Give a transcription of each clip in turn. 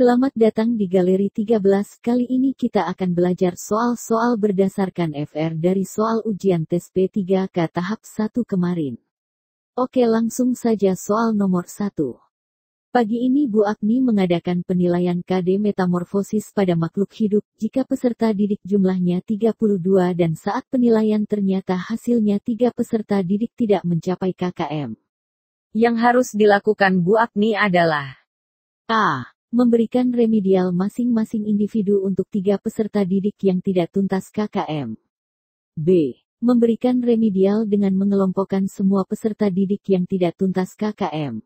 Selamat datang di Galeri 13. Kali ini kita akan belajar soal-soal berdasarkan FR dari soal ujian tes P3K tahap 1 kemarin. Oke, langsung saja soal nomor 1. Pagi ini Bu Agni mengadakan penilaian KD metamorfosis pada makhluk hidup jika peserta didik jumlahnya 32 dan saat penilaian ternyata hasilnya 3 peserta didik tidak mencapai KKM. Yang harus dilakukan Bu Agni adalah A. Memberikan remedial masing-masing individu untuk 3 peserta didik yang tidak tuntas KKM. B. Memberikan remedial dengan mengelompokkan semua peserta didik yang tidak tuntas KKM.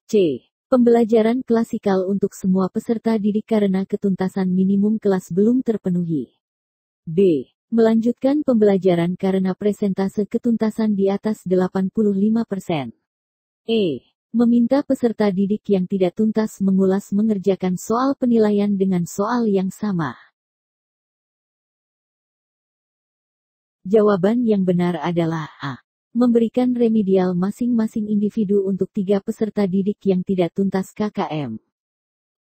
C. Pembelajaran klasikal untuk semua peserta didik karena ketuntasan minimum kelas belum terpenuhi. D. Melanjutkan pembelajaran karena presentase ketuntasan di atas 85%. E. Meminta peserta didik yang tidak tuntas mengulas mengerjakan soal penilaian dengan soal yang sama. Jawaban yang benar adalah A. Memberikan remedial masing-masing individu untuk 3 peserta didik yang tidak tuntas KKM.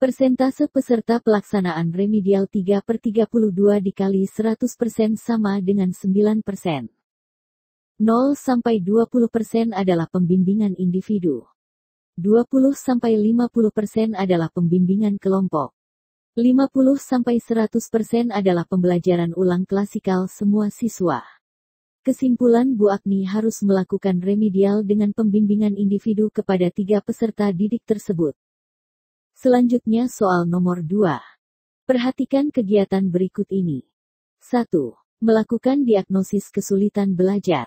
Persentase peserta pelaksanaan remedial 3/32 dikali 100% sama dengan 9%. 0-20% adalah pembimbingan individu. 20-50% adalah pembimbingan kelompok. 50-100% adalah pembelajaran ulang klasikal semua siswa. Kesimpulan, Bu Agni harus melakukan remedial dengan pembimbingan individu kepada 3 peserta didik tersebut. Selanjutnya soal nomor 2. Perhatikan kegiatan berikut ini. 1. Melakukan diagnosis kesulitan belajar.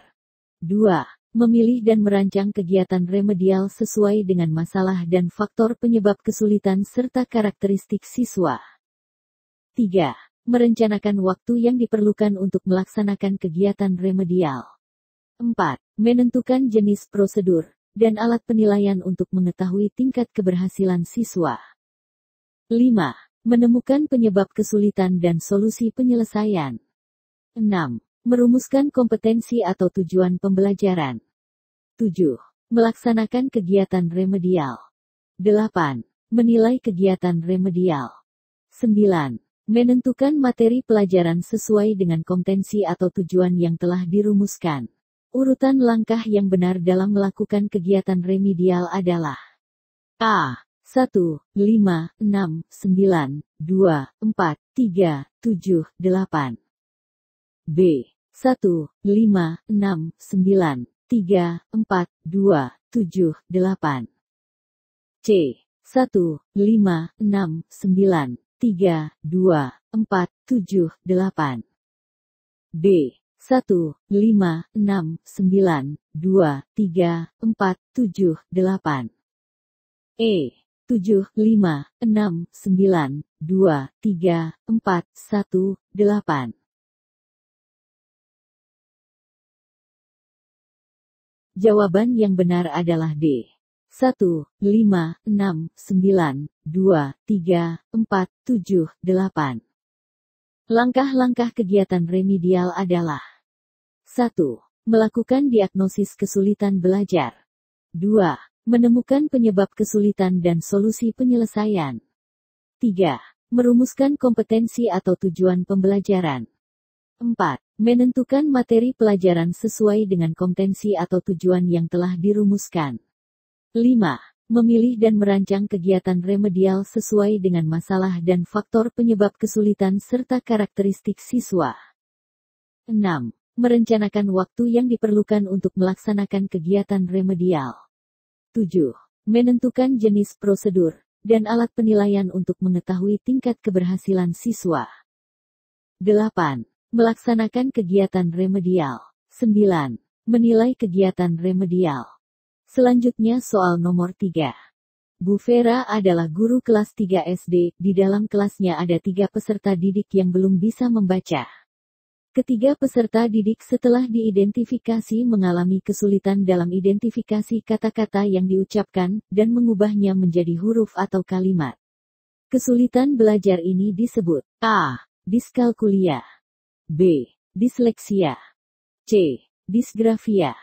2. Memilih dan merancang kegiatan remedial sesuai dengan masalah dan faktor penyebab kesulitan serta karakteristik siswa. 3. Merencanakan waktu yang diperlukan untuk melaksanakan kegiatan remedial. 4. Menentukan jenis prosedur dan alat penilaian untuk mengetahui tingkat keberhasilan siswa. 5. Menemukan penyebab kesulitan dan solusi penyelesaian. 6. Merumuskan kompetensi atau tujuan pembelajaran. 7. Melaksanakan kegiatan remedial. 8. Menilai kegiatan remedial. 9. Menentukan materi pelajaran sesuai dengan kompetensi atau tujuan yang telah dirumuskan. Urutan langkah yang benar dalam melakukan kegiatan remedial adalah A. 1, 5, 6, 9, 2, 4, 3, 7, 8. B. 1, 5, 6, 9, 3, 4, 2, 7, 8. C. 1, 5, 6, 9, 3, 2, 4, 7, 8. D. 1, 5, 6, 9, 2, 3, 4, 7, 8. E. 7, 5, 6, 9, 2, 3, 4, 1, 8. Jawaban yang benar adalah D. 1, 5, 6, 9, 2, 3, 4, 7, 8. Langkah-langkah kegiatan remedial adalah 1. Melakukan diagnosis kesulitan belajar. 2. Menemukan penyebab kesulitan dan solusi penyelesaian. 3. Merumuskan kompetensi atau tujuan pembelajaran. 4. Menentukan materi pelajaran sesuai dengan kompetensi atau tujuan yang telah dirumuskan. 5. Memilih dan merancang kegiatan remedial sesuai dengan masalah dan faktor penyebab kesulitan serta karakteristik siswa. 6. Merencanakan waktu yang diperlukan untuk melaksanakan kegiatan remedial. 7. Menentukan jenis prosedur dan alat penilaian untuk mengetahui tingkat keberhasilan siswa. 8. Melaksanakan kegiatan remedial. 9. Menilai kegiatan remedial. Selanjutnya soal nomor 3. Bu Vera adalah guru kelas 3 SD, di dalam kelasnya ada 3 peserta didik yang belum bisa membaca. Ketiga peserta didik setelah diidentifikasi mengalami kesulitan dalam identifikasi kata-kata yang diucapkan, dan mengubahnya menjadi huruf atau kalimat. Kesulitan belajar ini disebut A. Diskalkulia. B. Disleksia. C. Disgrafia.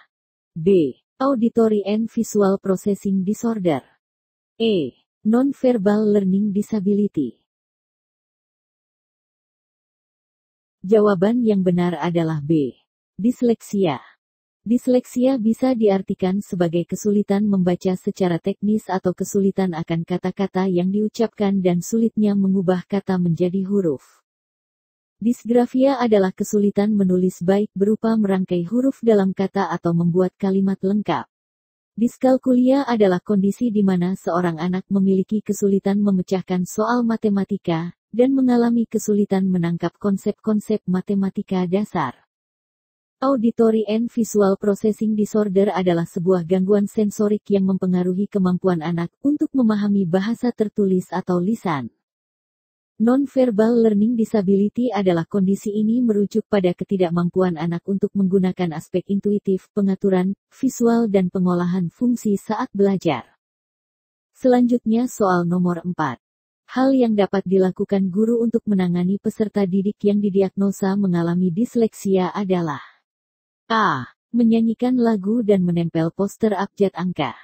D. Auditory and Visual Processing Disorder. E. Non-verbal learning disability. Jawaban yang benar adalah B. Disleksia. Disleksia bisa diartikan sebagai kesulitan membaca secara teknis atau kesulitan akan kata-kata yang diucapkan dan sulitnya mengubah kata menjadi huruf. Disgrafia adalah kesulitan menulis baik berupa merangkai huruf dalam kata atau membuat kalimat lengkap. Diskalkulia adalah kondisi di mana seorang anak memiliki kesulitan memecahkan soal matematika, dan mengalami kesulitan menangkap konsep-konsep matematika dasar. Auditory and Visual Processing Disorder adalah sebuah gangguan sensorik yang mempengaruhi kemampuan anak untuk memahami bahasa tertulis atau lisan. Non-verbal learning disability adalah kondisi ini merujuk pada ketidakmampuan anak untuk menggunakan aspek intuitif, pengaturan, visual dan pengolahan fungsi saat belajar. Selanjutnya soal nomor 4. Hal yang dapat dilakukan guru untuk menangani peserta didik yang didiagnosa mengalami disleksia adalah A. Menyanyikan lagu dan menempel poster abjad angka.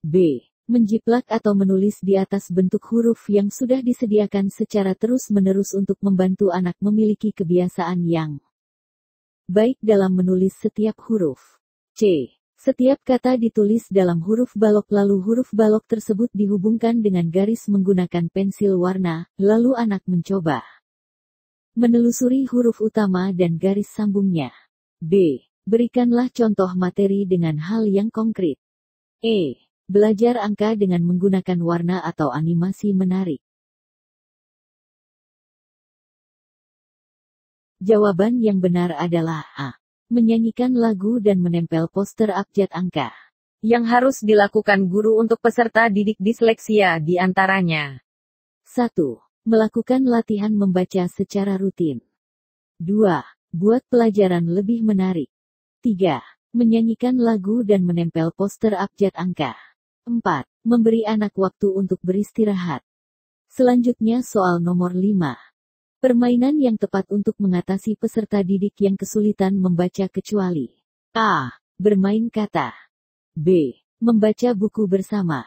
B. Menjiplak atau menulis di atas bentuk huruf yang sudah disediakan secara terus-menerus untuk membantu anak memiliki kebiasaan yang baik dalam menulis setiap huruf. C. Setiap kata ditulis dalam huruf balok lalu huruf balok tersebut dihubungkan dengan garis menggunakan pensil warna, lalu anak mencoba menelusuri huruf utama dan garis sambungnya. D. Berikanlah contoh materi dengan hal yang konkret. E. Belajar angka dengan menggunakan warna atau animasi menarik. Jawaban yang benar adalah A. Menyanyikan lagu dan menempel poster abjad angka. Yang harus dilakukan guru untuk peserta didik disleksia di antaranya. 1. Melakukan latihan membaca secara rutin. 2. Buat pelajaran lebih menarik. 3. Menyanyikan lagu dan menempel poster abjad angka. 4. Memberi anak waktu untuk beristirahat. Selanjutnya soal nomor 5. Permainan yang tepat untuk mengatasi peserta didik yang kesulitan membaca kecuali A. Bermain kata. B. Membaca buku bersama.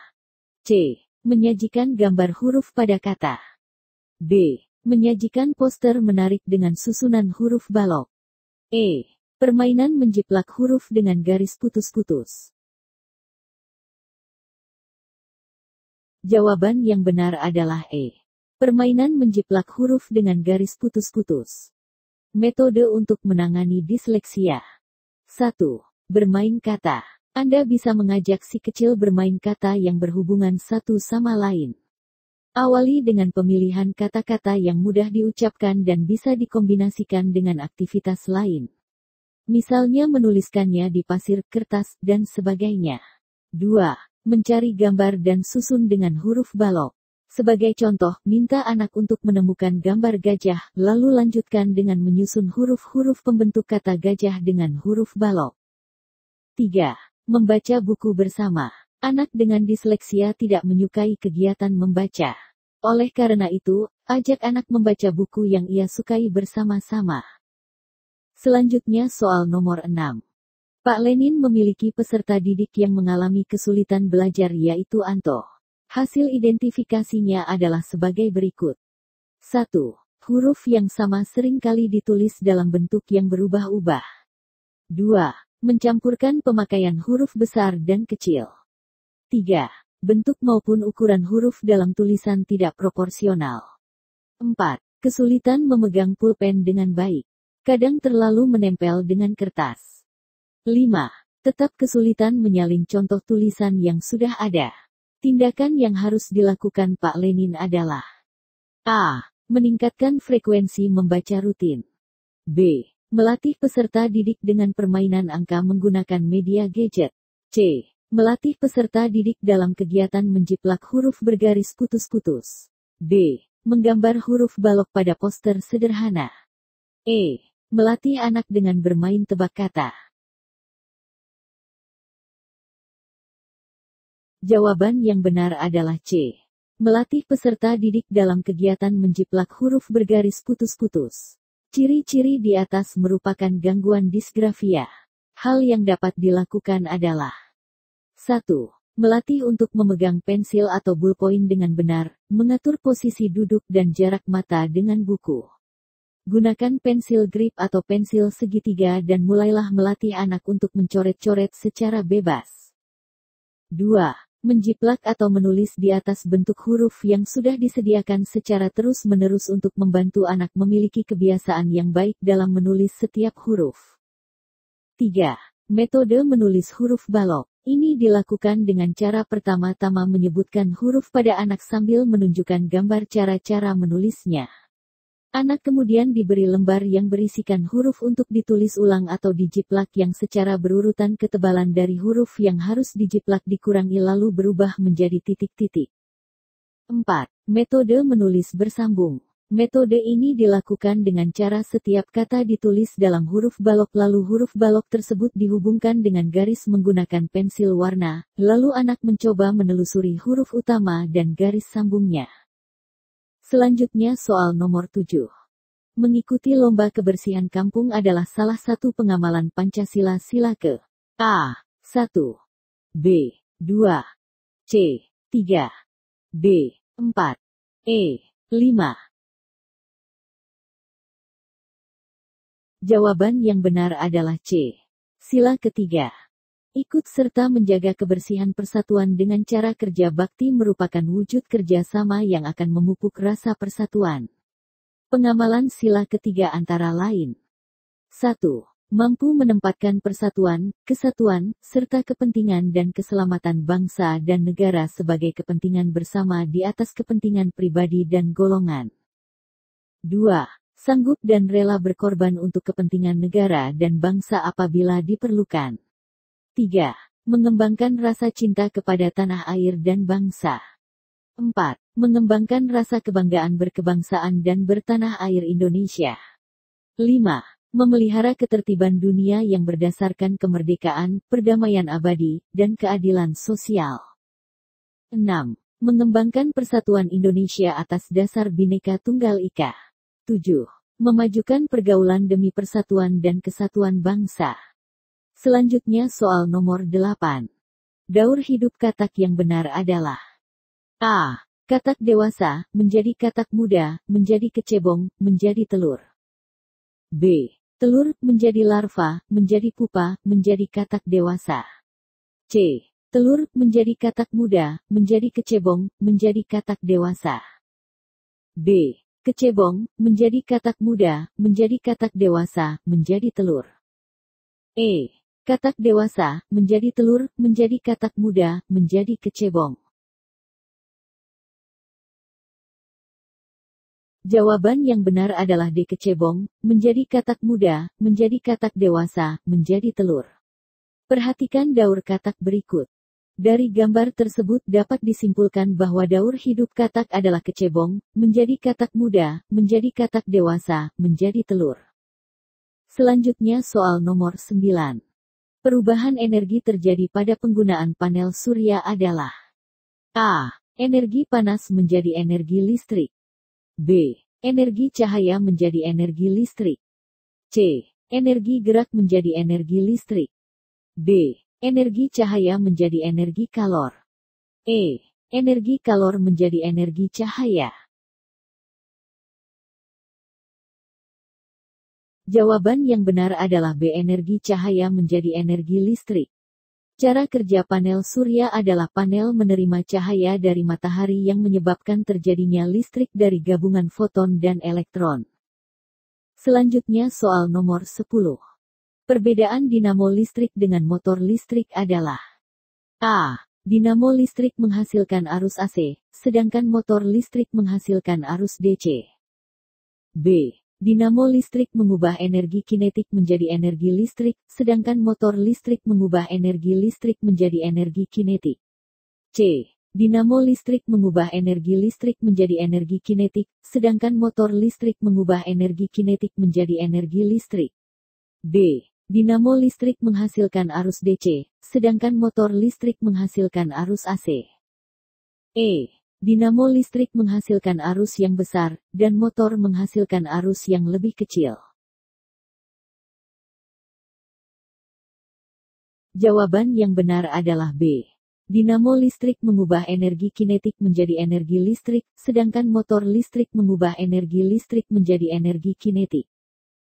C. Menyajikan gambar huruf pada kata. D. Menyajikan poster menarik dengan susunan huruf balok. E. Permainan menjiplak huruf dengan garis putus-putus. Jawaban yang benar adalah E. Permainan menjiplak huruf dengan garis putus-putus. Metode untuk menangani disleksia. 1. Bermain kata. Anda bisa mengajak si kecil bermain kata yang berhubungan satu sama lain. Awali dengan pemilihan kata-kata yang mudah diucapkan dan bisa dikombinasikan dengan aktivitas lain. Misalnya menuliskannya di pasir, kertas, dan sebagainya. 2. Mencari gambar dan susun dengan huruf balok. Sebagai contoh, minta anak untuk menemukan gambar gajah, lalu lanjutkan dengan menyusun huruf-huruf pembentuk kata gajah dengan huruf balok. 3. Membaca buku bersama. Anak dengan disleksia tidak menyukai kegiatan membaca. Oleh karena itu, ajak anak membaca buku yang ia sukai bersama-sama. Selanjutnya soal nomor 6. Pak Lenin memiliki peserta didik yang mengalami kesulitan belajar yaitu Anto. Hasil identifikasinya adalah sebagai berikut. 1. Huruf yang sama sering kali ditulis dalam bentuk yang berubah-ubah. 2. Mencampurkan pemakaian huruf besar dan kecil. 3. Bentuk maupun ukuran huruf dalam tulisan tidak proporsional. 4. Kesulitan memegang pulpen dengan baik. Kadang terlalu menempel dengan kertas. 5. Tetap kesulitan menyalin contoh tulisan yang sudah ada. Tindakan yang harus dilakukan Pak Lenin adalah A. Meningkatkan frekuensi membaca rutin. B. Melatih peserta didik dengan permainan angka menggunakan media gadget. C. Melatih peserta didik dalam kegiatan menjiplak huruf bergaris putus-putus. D. Menggambar huruf balok pada poster sederhana. E. Melatih anak dengan bermain tebak kata. Jawaban yang benar adalah C. Melatih peserta didik dalam kegiatan menjiplak huruf bergaris putus-putus. Ciri-ciri di atas merupakan gangguan disgrafia. Hal yang dapat dilakukan adalah 1. Melatih untuk memegang pensil atau ballpoint dengan benar, mengatur posisi duduk dan jarak mata dengan buku. Gunakan pensil grip atau pensil segitiga dan mulailah melatih anak untuk mencoret-coret secara bebas. 2. Menjiplak atau menulis di atas bentuk huruf yang sudah disediakan secara terus-menerus untuk membantu anak memiliki kebiasaan yang baik dalam menulis setiap huruf. 3. Metode menulis huruf balok. Ini dilakukan dengan cara pertama-tama menyebutkan huruf pada anak sambil menunjukkan gambar cara-cara menulisnya. Anak kemudian diberi lembar yang berisikan huruf untuk ditulis ulang atau dijiplak yang secara berurutan ketebalan dari huruf yang harus dijiplak dikurangi lalu berubah menjadi titik-titik. 4. Metode menulis bersambung. Metode ini dilakukan dengan cara setiap kata ditulis dalam huruf balok lalu huruf balok tersebut dihubungkan dengan garis menggunakan pensil warna, lalu anak mencoba menelusuri huruf utama dan garis sambungnya. Selanjutnya soal nomor 7. Mengikuti lomba kebersihan kampung adalah salah satu pengamalan Pancasila sila ke A. 1. B. 2. C. 3. D. 4. E. 5. Jawaban yang benar adalah C. Sila ketiga. Ikut serta menjaga kebersihan persatuan dengan cara kerja bakti merupakan wujud kerja sama yang akan memupuk rasa persatuan. Pengamalan sila ketiga antara lain. 1. Mampu menempatkan persatuan, kesatuan, serta kepentingan dan keselamatan bangsa dan negara sebagai kepentingan bersama di atas kepentingan pribadi dan golongan. 2. Sanggup dan rela berkorban untuk kepentingan negara dan bangsa apabila diperlukan. 3. Mengembangkan rasa cinta kepada tanah air dan bangsa. 4. Mengembangkan rasa kebanggaan berkebangsaan dan bertanah air Indonesia. 5. Memelihara ketertiban dunia yang berdasarkan kemerdekaan, perdamaian abadi, dan keadilan sosial. 6. Mengembangkan persatuan Indonesia atas dasar Bhinneka Tunggal Ika. 7. Memajukan pergaulan demi persatuan dan kesatuan bangsa. Selanjutnya soal nomor 8. Daur hidup katak yang benar adalah A. Katak dewasa, menjadi katak muda, menjadi kecebong, menjadi telur. B. Telur, menjadi larva, menjadi pupa, menjadi katak dewasa. C. Telur, menjadi katak muda, menjadi kecebong, menjadi katak dewasa. D. Kecebong, menjadi katak muda, menjadi katak dewasa, menjadi telur. E. Katak dewasa, menjadi telur, menjadi katak muda, menjadi kecebong. Jawaban yang benar adalah D. Kecebong, menjadi katak muda, menjadi katak dewasa, menjadi telur. Perhatikan daur katak berikut. Dari gambar tersebut dapat disimpulkan bahwa daur hidup katak adalah kecebong, menjadi katak muda, menjadi katak dewasa, menjadi telur. Selanjutnya soal nomor 9. Perubahan energi terjadi pada penggunaan panel surya adalah A. Energi panas menjadi energi listrik. B. Energi cahaya menjadi energi listrik. C. Energi gerak menjadi energi listrik. D. Energi cahaya menjadi energi kalor. E. Energi kalor menjadi energi cahaya. Jawaban yang benar adalah B. Energi cahaya menjadi energi listrik. Cara kerja panel surya adalah panel menerima cahaya dari matahari yang menyebabkan terjadinya listrik dari gabungan foton dan elektron. Selanjutnya soal nomor 10. Perbedaan dinamo listrik dengan motor listrik adalah A. Dinamo listrik menghasilkan arus AC, sedangkan motor listrik menghasilkan arus DC. B. Dinamo listrik mengubah energi kinetik menjadi energi listrik, sedangkan motor listrik mengubah energi listrik menjadi energi kinetik. C. Dinamo listrik mengubah energi listrik menjadi energi kinetik, sedangkan motor listrik mengubah energi kinetik menjadi energi listrik. D. Dinamo listrik menghasilkan arus DC, sedangkan motor listrik menghasilkan arus AC. E. Dinamo listrik menghasilkan arus yang besar, dan motor menghasilkan arus yang lebih kecil. Jawaban yang benar adalah B. Dinamo listrik mengubah energi kinetik menjadi energi listrik, sedangkan motor listrik mengubah energi listrik menjadi energi kinetik.